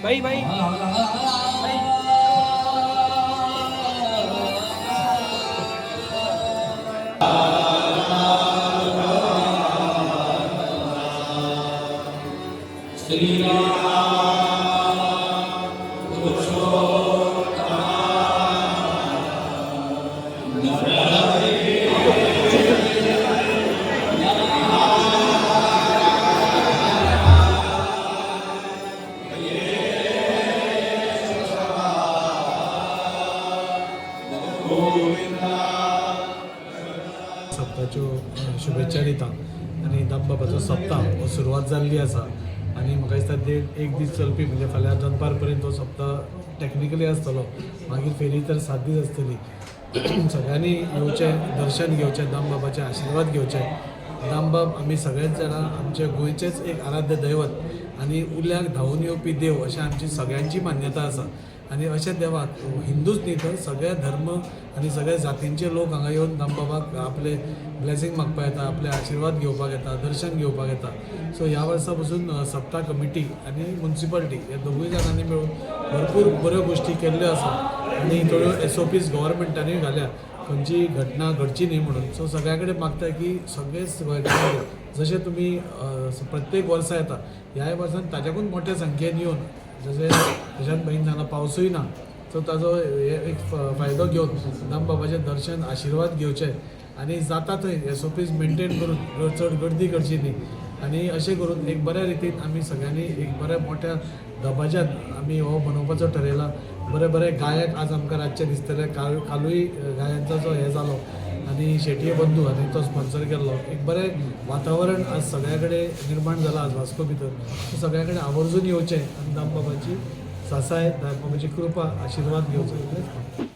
भाई भाई सप्ताच्यो शुभेच्छा दिता आनी दामबाबाचो सप्ताह हो सुरवात जाल्ली आसा आनी म्हाका दिसता एक दीस चलपी म्हणजे फाल्यां दनपार पर्यंत तो सप्ताह टॅक्निकली आसतलो मागीर फेरी तर 7 दीस आसतली सगळ्यांनी येवचें दर्शन घेवचें दामबाबाचे आशिर्वाद घेवचे दामबाब आमी सगळेच जाणां आमचे गोंयचेच एक आराध्य दैवत आनी उल्याक धांवून येवपी देव अशें आमची सगळ्यांची मान्यता आसा आनी अशें देवाक हिंदूच न्ही तर सगळे धर्म आनी सगळे जातींचे लोक हांगा येवन दामबाबाक आपले ब्लेसिंग मागपाक येता आपले आशिर्वाद घेवपाक येता दर्शन घेवपाक येता सो ह्या वर्सा पासून सप्ताह कमिटी आनी म्युन्सिपालिटी हे दोगूय जाणांनी मेळून भरपूर बऱ्यो गोश्टी केल्ल्यो आसा आनी थोड्यो SOPs गव्हर्मेंटानूय घाल्या खंयची घटना घडची न्ही म्हणून सो सगळ्या कडेन मागता की सगळेच गोंयकार जशें तुमी प्रत्येक वर्सा येता ह्या वर्सान ताच्याकून मोठ्या संख्येन येवन जशें तशाच बहीण जाणां पावसूय ना सो ताजो एक फायदो घेवन दामबाबाचें दर्शन आशिर्वाद घेवचे आनी जाता थंय SOPs मेंटेन करून चड गर्दी करची न्ही आनी अशें करून एक बऱ्या रितीन आमी सगळ्यांनी एक बऱ्या मोठ्या दबाज्यान आमी हो मनोवपाचो ठरयला बरे बरे गायक आज आमकां रातचे दिसतले कालूय गायकांचो जो हे जालो आनी शेटये बंधू हांणी तो स्पॉन्सर केल्लो एक बरें वातावरण आज सगळ्या कडेन निर्माण जालां आज वास्को भितर सो सगळ्या कडेन आवर्जून येवचें आनी दामबाबाची सासाय दामबाबाची कृपा आशिर्वाद घेवचो